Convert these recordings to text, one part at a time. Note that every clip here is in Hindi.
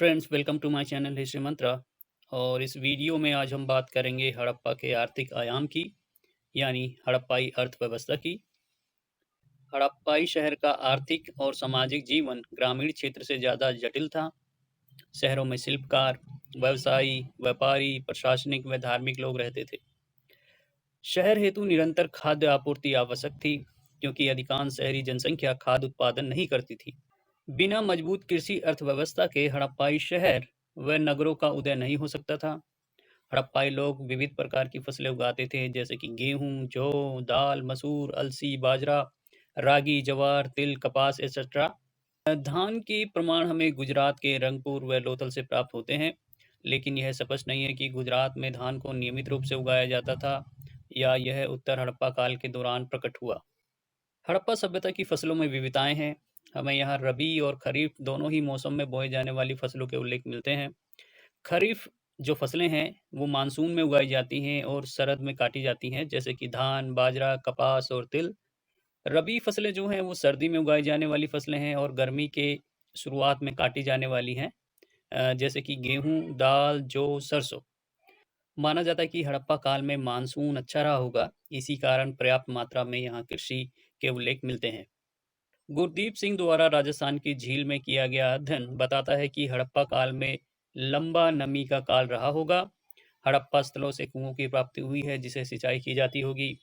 Friends, welcome to my channel history Mantra. और इस वीडियो में आज हम बात करेंगे हड़प्पा के आर्थिक आयाम की, यानी हड़प्पाई अर्थव्यवस्था की। हड़प्पाई शहर का आर्थिक और सामाजिक जीवन ग्रामीण क्षेत्र से ज़्यादा जटिल था। शहरों में शिल्पकार, व्यवसायी, व्यापारी, प्रशासनिक व धार्मिक लोग रहते थे। शहर हेतु निरंतर खाद्य आपूर्ति आवश्यक थी, क्योंकि अधिकांश शहरी जनसंख्या खाद्य उत्पादन नहीं करती थी। बिना मजबूत कृषि अर्थव्यवस्था के हड़प्पाई शहर व नगरों का उदय नहीं हो सकता था। हड़प्पाई लोग विविध प्रकार की फसलें उगाते थे, जैसे कि गेहूं, जौ, दाल, मसूर, अलसी, बाजरा, रागी, ज्वार, तिल, कपास एक्सेट्रा। धान के प्रमाण हमें गुजरात के रंगपुर व लोथल से प्राप्त होते हैं, लेकिन यह स्पष्ट नहीं है कि गुजरात में धान को नियमित रूप से उगाया जाता था या यह उत्तर हड़प्पा काल के दौरान प्रकट हुआ। हड़प्पा सभ्यता की फसलों में विविधताएं हैं। हमें यहाँ रबी और खरीफ दोनों ही मौसम में बोए जाने वाली फसलों के उल्लेख मिलते हैं। खरीफ जो फसलें हैं वो मानसून में उगाई जाती हैं और शरद में काटी जाती हैं, जैसे कि धान, बाजरा, कपास और तिल। रबी फसलें जो हैं वो सर्दी में उगाई जाने वाली फसलें हैं और गर्मी के शुरुआत में काटी जाने वाली हैं, जैसे कि गेहूं, दाल, जौ, सरसों। माना जाता है कि हड़प्पा काल में मानसून अच्छा रहा होगा, इसी कारण पर्याप्त मात्रा में यहाँ कृषि के उल्लेख मिलते हैं। गुरदीप सिंह द्वारा राजस्थान की झील में किया गया अध्ययन बताता है कि हड़प्पा काल में लंबा नमी का काल रहा होगा। हड़प्पा स्थलों से कुओं की प्राप्ति हुई है, जिसे सिंचाई की जाती होगी,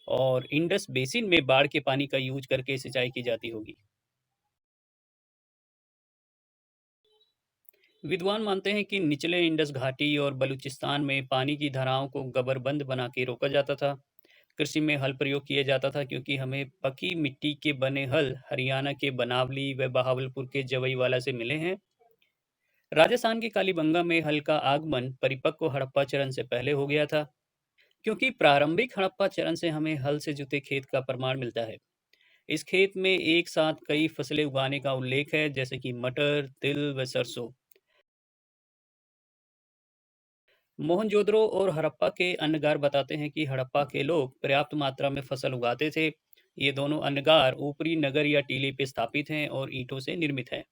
और इंडस बेसिन में बाढ़ के पानी का यूज करके सिंचाई की जाती होगी। विद्वान मानते हैं कि निचले इंडस घाटी और बलूचिस्तान में पानी की धाराओं को गबरबंद बना के रोका जाता था। कृषि में हल प्रयोग किया जाता था, क्योंकि हमें पकी मिट्टी के बने हल हरियाणा के बनावली व बहावलपुर के जवईवाला से मिले हैं। राजस्थान के कालीबंगा में हल का आगमन परिपक्व हड़प्पा चरण से पहले हो गया था, क्योंकि प्रारंभिक हड़प्पा चरण से हमें हल से जुते खेत का प्रमाण मिलता है। इस खेत में एक साथ कई फसलें उगाने का उल्लेख है, जैसे कि मटर, तिल व सरसों। मोहनजोदड़ो और हड़प्पा के अन्नगार बताते हैं कि हड़प्पा के लोग पर्याप्त मात्रा में फसल उगाते थे। ये दोनों अन्नगार ऊपरी नगर या टीले पे स्थापित हैं और ईंटों से निर्मित हैं।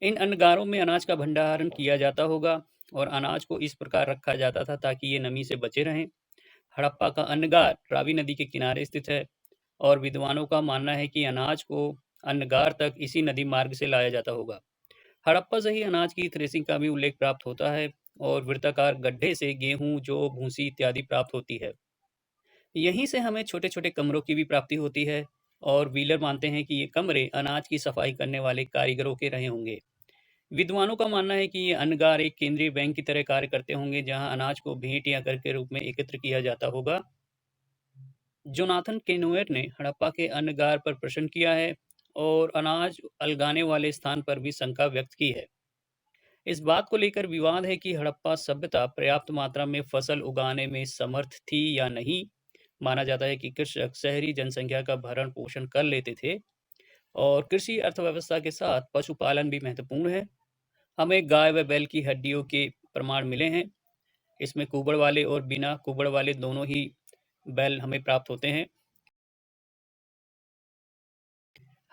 इन अन्नगारों में अनाज का भंडारण किया जाता होगा, और अनाज को इस प्रकार रखा जाता था ताकि ये नमी से बचे रहें। हड़प्पा का अन्नगार रावी नदी के किनारे स्थित है, और विद्वानों का मानना है कि अनाज को अन्नगार तक इसी नदी मार्ग से लाया जाता होगा। हड़प्पा से ही अनाज की थ्रेसिंग का भी उल्लेख प्राप्त होता है, और वृत्ताकार गड्ढे से गेहूं, जौ, भूसी इत्यादि प्राप्त होती है। यहीं से हमें छोटे छोटे कमरों की भी प्राप्ति होती है, और व्हीलर मानते हैं कि ये कमरे अनाज की सफाई करने वाले कारीगरों के रहे होंगे। विद्वानों का मानना है कि ये अन्नगार एक केंद्रीय बैंक की तरह कार्य करते होंगे, जहां अनाज को भेंट या कर के रूप में एकत्र किया जाता होगा। जोनाथन केनोएर ने हड़प्पा के अन्नगार पर प्रश्न किया है, और अनाज अलगाने वाले स्थान पर भी शंका व्यक्त की है। इस बात को लेकर विवाद है कि हड़प्पा सभ्यता पर्याप्त मात्रा में फसल उगाने में समर्थ थी या नहीं। माना जाता है कि कृषक शहरी जनसंख्या का भरण पोषण कर लेते थे, और कृषि अर्थव्यवस्था के साथ पशुपालन भी महत्वपूर्ण है। हमें गाय व बैल की हड्डियों के प्रमाण मिले हैं। इसमें कुबड़ वाले और बिना कुबड़ वाले दोनों ही बैल हमें प्राप्त होते हैं।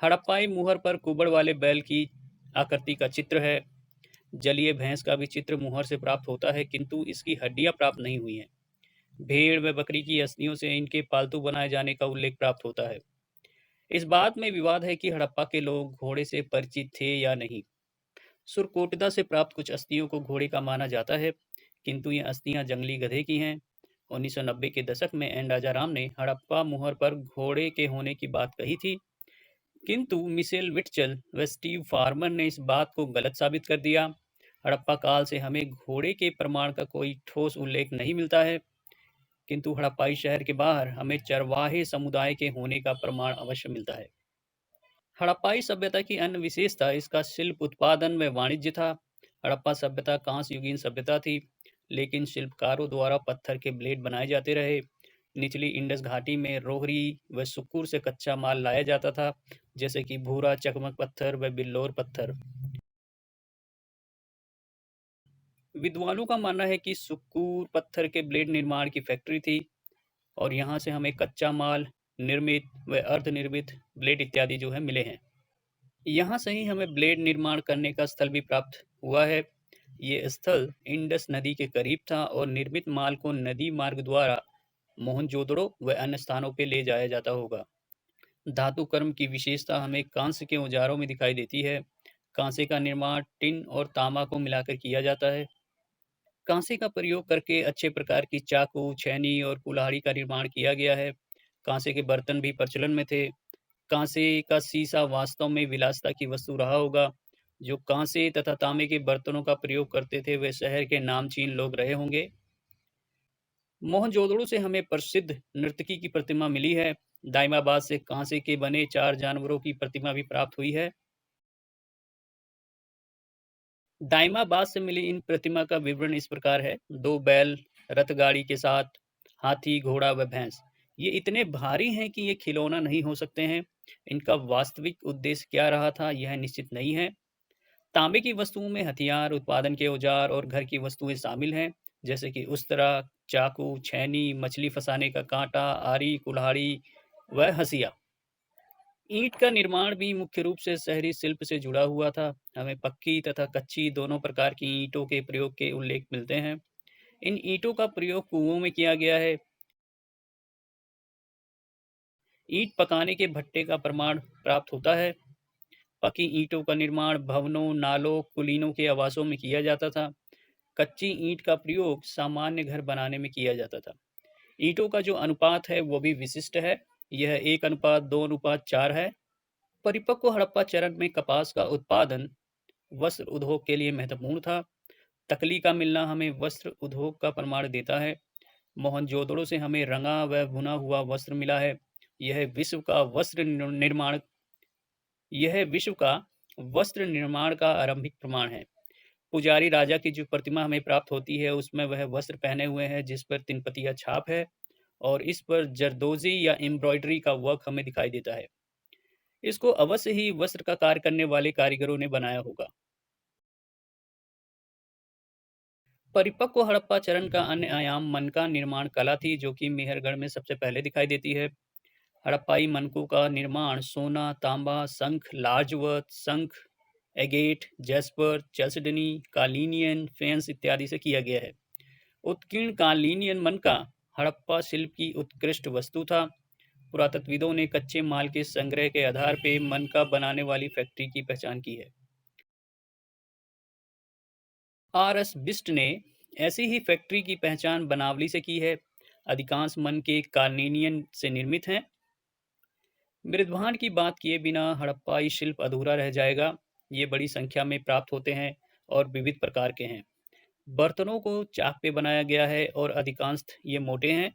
हड़प्पाई मुहर पर कुबड़ वाले बैल की आकृति का चित्र है। जलीय भैंस का भी चित्र मुहर से प्राप्त होता है, किंतु इसकी हड्डियां प्राप्त नहीं हुई हैं। भेड़ व बकरी की अस्थियों से इनके पालतू बनाए जाने का उल्लेख प्राप्त होता है। इस बात में विवाद है कि हड़प्पा के लोग घोड़े से परिचित थे या नहीं। सुरकोटदा से प्राप्त कुछ अस्थियों को घोड़े का माना जाता है, किंतु ये अस्थियां जंगली गधे की हैं। 1990 के दशक में एन राजा राम ने हड़प्पा मुहर पर घोड़े के होने की बात कही थी, किंतु मिशेल विट्चल व स्टीव फार्मर ने इस बात को गलत साबित कर दिया। हड़प्पा काल से हमें घोड़े के प्रमाण का कोई ठोस उल्लेख नहीं मिलता है, किंतु हड़प्पाई शहर के बाहर हमें चरवाहे समुदाय के होने का प्रमाण अवश्य मिलता है। हड़प्पाई सभ्यता की अन्य विशेषता इसका शिल्प उत्पादन व वाणिज्य था। हड़प्पा सभ्यता कांस्य युगीन सभ्यता थी, लेकिन शिल्पकारों द्वारा पत्थर के ब्लेड बनाए जाते रहे। निचली इंडस घाटी में रोहरी व सुक्कुर से कच्चा माल लाया जाता था, जैसे कि भूरा चकमक पत्थर व बिल्लौर पत्थर। विद्वानों का मानना है कि सुक्कुर पत्थर के ब्लेड निर्माण की फैक्ट्री थी, और यहाँ से हमें कच्चा माल, निर्मित व अर्धनिर्मित ब्लेड इत्यादि जो है मिले हैं। यहाँ से ही हमें ब्लेड निर्माण करने का स्थल भी प्राप्त हुआ है। ये स्थल इंडस नदी के करीब था और निर्मित माल को नदी मार्ग द्वारा मोहनजोदड़ो व अन्य स्थानों पे ले जाया जाता होगा। धातु कर्म की विशेषता हमें कांस्य के औजारों में दिखाई देती है। कांसे का निर्माण टिन और तांबा को मिलाकर किया जाता है। कांसे का प्रयोग करके अच्छे प्रकार की चाकू, छेनी और कुल्हाड़ी का निर्माण किया गया है। कांसे के बर्तन भी प्रचलन में थे। कांसे का सीसा वास्तव में विलासिता की वस्तु रहा होगा। जो कांसे तथा तांबे के बर्तनों का प्रयोग करते थे वे शहर के नामचीन लोग रहे होंगे। मोहनजोदड़ो से हमें प्रसिद्ध नर्तकी की प्रतिमा मिली है। दाइमाबाद से कांसे के बने 4 जानवरों की प्रतिमा भी प्राप्त हुई है। दाइमाबाद से मिली इन प्रतिमा का विवरण इस प्रकार है। 2 बैल रथ गाड़ी के साथ, हाथी, घोड़ा व भैंस। ये इतने भारी हैं कि ये खिलौना नहीं हो सकते हैं। इनका वास्तविक उद्देश्य क्या रहा था यह निश्चित नहीं है। तांबे की वस्तुओं में हथियार, उत्पादन के औजार और घर की वस्तुएं शामिल हैं, जैसे कि उस्तरा, चाकू, छेनी, मछली फंसाने का कांटा, आरी, कुल्हाड़ी व हंसिया। ईंट का निर्माण भी मुख्य रूप से शहरी शिल्प से जुड़ा हुआ था। हमें पक्की तथा कच्ची दोनों प्रकार की ईंटों के प्रयोग के उल्लेख मिलते हैं। इन ईंटों का प्रयोग कुओं में किया गया है। ईंट पकाने के भट्टे का प्रमाण प्राप्त होता है। पकी ईंटों का निर्माण भवनों, नालों, कुलीनों के आवासों में किया जाता था। कच्ची ईंट का प्रयोग सामान्य घर बनाने में किया जाता था। ईंटों का जो अनुपात है वो भी विशिष्ट है। यह 1:2:4 है। परिपक्व हड़प्पा चरण में कपास का उत्पादन वस्त्र उद्योग के लिए महत्वपूर्ण था। तकली का मिलना हमें वस्त्र उद्योग का प्रमाण देता है। मोहनजोदड़ो से हमें रंगा व भुना हुआ वस्त्र मिला है। यह विश्व का वस्त्र निर्माण यह विश्व का वस्त्र निर्माण का आरंभिक प्रमाण है। पुजारी राजा की जो प्रतिमा हमें प्राप्त होती है उसमें वह वस्त्र पहने हुए है जिस पर तिनपतिया छाप है और इस पर जरदोजी या एम्ब्रॉयडरी का वर्क हमें दिखाई देता है। इसको अवश्य ही वस्त्र का कार्य करने वाले कारीगरों ने बनाया होगा। परिपक्व हड़प्पा चरण का अन्य आयाम मन का निर्माण कला थी जो कि मेहरगढ़ में सबसे पहले दिखाई देती है। हड़प्पाई मनकों का निर्माण सोना, तांबा, शंख, लार्जवर्थ, शंख, एगेट, जैस्पर, चैल्सडनी, कालीनियन, फेंस इत्यादि से किया गया है। उत्कीर्ण कालीनियन मनका हड़प्पा शिल्प की उत्कृष्ट वस्तु था। पुरातत्वविदों ने कच्चे माल के संग्रह के आधार पर मनका बनाने वाली फैक्ट्री की पहचान की है। आर.एस. बिष्ट ने ऐसी ही फैक्ट्री की पहचान बनावली से की है। अधिकांश मन के कालीनियन से निर्मित हैं। मृदभांड की बात किए बिना हड़प्पाई शिल्प अधूरा रह जाएगा। ये बड़ी संख्या में प्राप्त होते हैं और विविध प्रकार के हैं। बर्तनों को चाक पे बनाया गया है और अधिकांशतः ये मोटे हैं।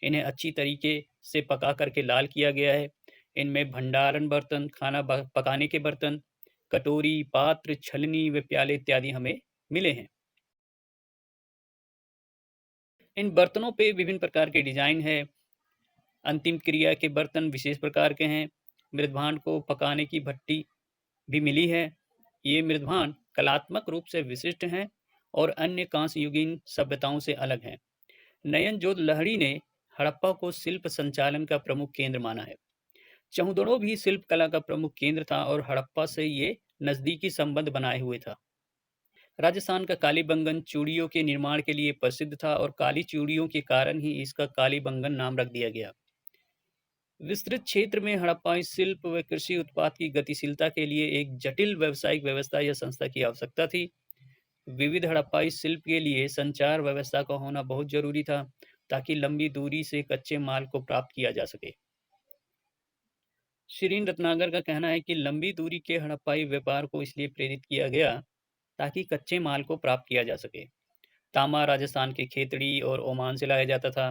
इन्हें अच्छी तरीके से पका करके लाल किया गया है। इनमें भंडारण बर्तन, खाना पकाने के बर्तन, कटोरी, पात्र, छलनी व प्याले इत्यादि हमें मिले हैं। इन बर्तनों पे विभिन्न प्रकार के डिजाइन है। अंतिम क्रिया के बर्तन विशेष प्रकार के हैं। मृदभांड को पकाने की भट्टी भी मिली है। ये मृदभांड कलात्मक रूप से विशिष्ट हैं और अन्य कांस्य युगीन सभ्यताओं से अलग हैं। नयन जोत लहड़ी ने हड़प्पा को शिल्प संचालन का प्रमुख केंद्र माना है। चहुदड़ो भी शिल्प कला का प्रमुख केंद्र था और हड़प्पा से ये नजदीकी संबंध बनाए हुए था। राजस्थान का कालीबंगन चूड़ियों के निर्माण के लिए प्रसिद्ध था और काली चूड़ियों के कारण ही इसका कालीबंगन नाम रख दिया गया। विस्तृत क्षेत्र में हड़प्पाई शिल्प व कृषि उत्पाद की गतिशीलता के लिए एक जटिल व्यावसायिक व्यवस्था या संस्था की आवश्यकता थी। विविध हड़प्पाई शिल्प के लिए संचार व्यवस्था का होना बहुत जरूरी था ताकि लंबी दूरी से कच्चे माल को प्राप्त किया जा सके। शिरीन रत्नागर का कहना है कि लंबी दूरी के हड़प्पाई व्यापार को इसलिए प्रेरित किया गया ताकि कच्चे माल को प्राप्त किया जा सके। तांबा राजस्थान के खेतड़ी और ओमान से लाया जाता था।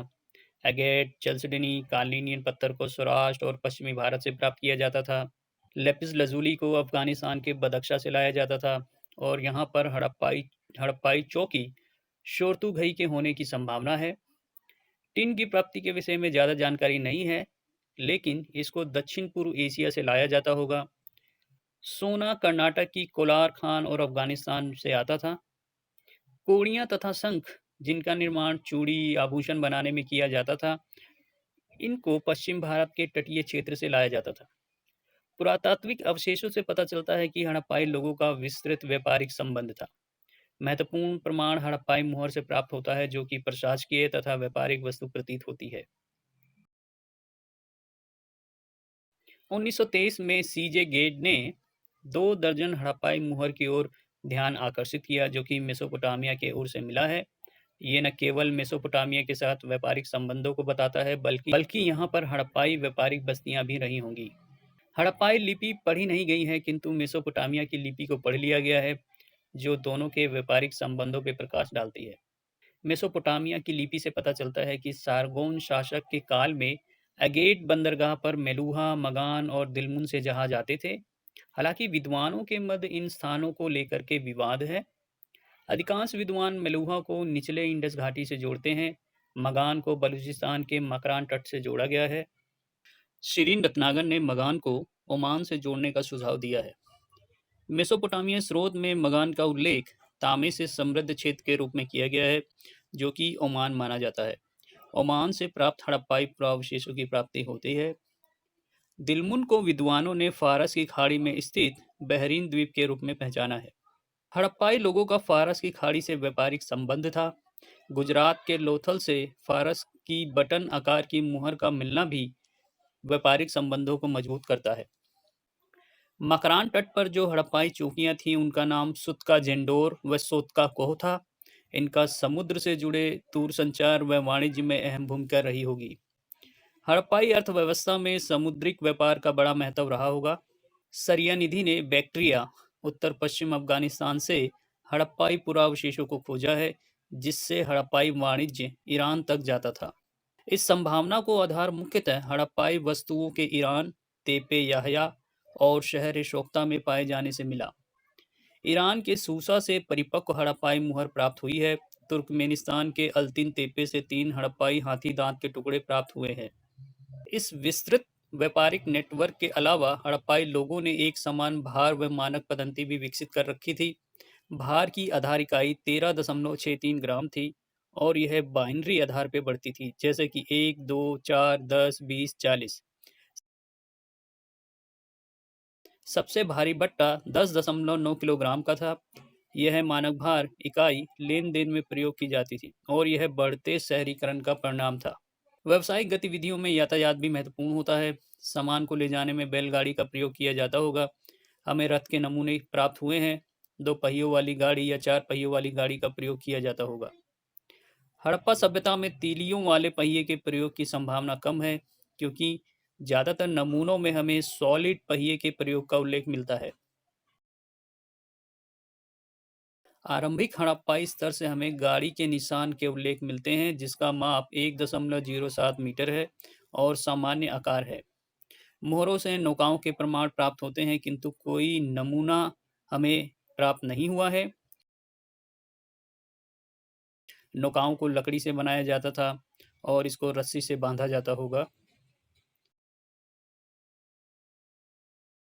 एगेट, चल्सडनी, कालीनियन पत्थर को सौराष्ट्र और पश्चिमी भारत से प्राप्त किया जाता था। लेपिस लजूली को अफगानिस्तान के बदख्शा से लाया जाता था और यहाँ पर हड़प्पाई हड़प्पाई चौकी शोरतुघई के होने की संभावना है। टिन की प्राप्ति के विषय में ज़्यादा जानकारी नहीं है, लेकिन इसको दक्षिण पूर्व एशिया से लाया जाता होगा। सोना कर्नाटक की कोलार खान और अफगानिस्तान से आता था। कोड़ियाँ तथा शंख जिनका निर्माण चूड़ी, आभूषण बनाने में किया जाता था, इनको पश्चिम भारत के तटीय क्षेत्र से लाया जाता था। पुरातात्विक अवशेषों से पता चलता है कि हड़प्पाई लोगों का विस्तृत व्यापारिक संबंध था। महत्वपूर्ण प्रमाण हड़प्पाई मुहर से प्राप्त होता है, जो कि प्रशासकीय तथा व्यापारिक वस्तु प्रतीत होती है। 1923 में सीजे गेड ने 2 दर्जन हड़प्पाई मुहर की ओर ध्यान आकर्षित किया, जो कि मेसोपोटामिया के ओर से मिला है। ये न केवल मेसोपोटामिया के साथ व्यापारिक संबंधों को बताता है, बल्कि यहाँ पर हड़प्पाई व्यापारिक बस्तियां भी रही होंगी। हड़प्पाई लिपि पढ़ी नहीं गई है, किंतु मेसोपोटामिया की लिपि को पढ़ लिया गया है, जो दोनों के व्यापारिक संबंधों पर प्रकाश डालती है। मेसोपोटामिया की लिपि से पता चलता है कि सारगोन शासक के काल में अगेट बंदरगाह पर मेलुहा, मगान और दिलमुन से जहाज आते थे। हालांकि विद्वानों के मध्य इन स्थानों को लेकर के विवाद है। अधिकांश विद्वान मेलुहा को निचले इंडस घाटी से जोड़ते हैं। मगान को बलूचिस्तान के मकरान तट से जोड़ा गया है। शिरीन रत्नागर ने मगान को ओमान से जोड़ने का सुझाव दिया है। मेसोपोटामिया स्रोत में मगान का उल्लेख तांबे से समृद्ध क्षेत्र के रूप में किया गया है, जो कि ओमान माना जाता है। ओमान से प्राप्त हड़प्पाई पुरावशेषों की प्राप्ति होती है। दिलमुन को विद्वानों ने फारस की खाड़ी में स्थित बहरीन द्वीप के रूप में पहचाना है। हड़प्पाई लोगों का फारस की खाड़ी से व्यापारिक संबंध था। गुजरात के लोथल से फारस की बटन आकार की मुहर का मिलना भी व्यापारिक संबंधों को मजबूत करता है। मकरान तट पर जो हड़प्पाई चौकियां थीं, उनका नाम सुतका जेंडोर व सोतका कोह था। इनका समुद्र से जुड़े दूरसंचार व वाणिज्य में अहम भूमिका रही होगी। हड़प्पाई अर्थव्यवस्था में समुद्रिक व्यापार का बड़ा महत्व रहा होगा। सरियानिधि ने बैक्ट्रिया, उत्तर पश्चिम अफगानिस्तान से हड़प्पाई पुरावशेषों को खोजा है, जिससे हड़प्पाई वाणिज्य ईरान तक जाता था। इस संभावना को आधार मुख्यतः हड़प्पाई वस्तुओं के ईरान, तेपे याहया और शहर शोख्ता में पाए जाने से मिला। ईरान के सूसा से परिपक्व हड़प्पाई मुहर प्राप्त हुई है। तुर्कमेनिस्तान के अल्तिन तेपे से 3 हड़प्पाई हाथी दांत के टुकड़े प्राप्त हुए हैं। इस विस्तृत व्यापारिक नेटवर्क के अलावा हड़प्पाई लोगों ने एक समान भार व मानक पद्धति भी विकसित कर रखी थी। भार की आधार इकाई 13.63 ग्राम थी और यह बाइनरी आधार पर बढ़ती थी, जैसे कि 1, 2, 4, 10, 20, 40। सबसे भारी भट्टा 10.9 किलोग्राम का था। यह मानक भार इकाई लेन-देन में प्रयोग की जाती थी और यह बढ़ते शहरीकरण का परिणाम था। व्यावसायिक गतिविधियों में यातायात भी महत्वपूर्ण होता है। सामान को ले जाने में बैलगाड़ी का प्रयोग किया जाता होगा। हमें रथ के नमूने प्राप्त हुए हैं। 2 पहियों वाली गाड़ी या 4 पहियों वाली गाड़ी का प्रयोग किया जाता होगा। हड़प्पा सभ्यता में तीलियों वाले पहिए के प्रयोग की संभावना कम है, क्योंकि ज्यादातर नमूनों में हमें सॉलिड पहिए के प्रयोग का उल्लेख मिलता है। आरंभिक हड़प्पाई स्तर से हमें गाड़ी के निशान के उल्लेख मिलते हैं, जिसका माप 1.07 मीटर है और सामान्य आकार है। मोहरों से नौकाओं के प्रमाण प्राप्त होते हैं, किंतु कोई नमूना हमें प्राप्त नहीं हुआ है। नौकाओं को लकड़ी से बनाया जाता था और इसको रस्सी से बांधा जाता होगा।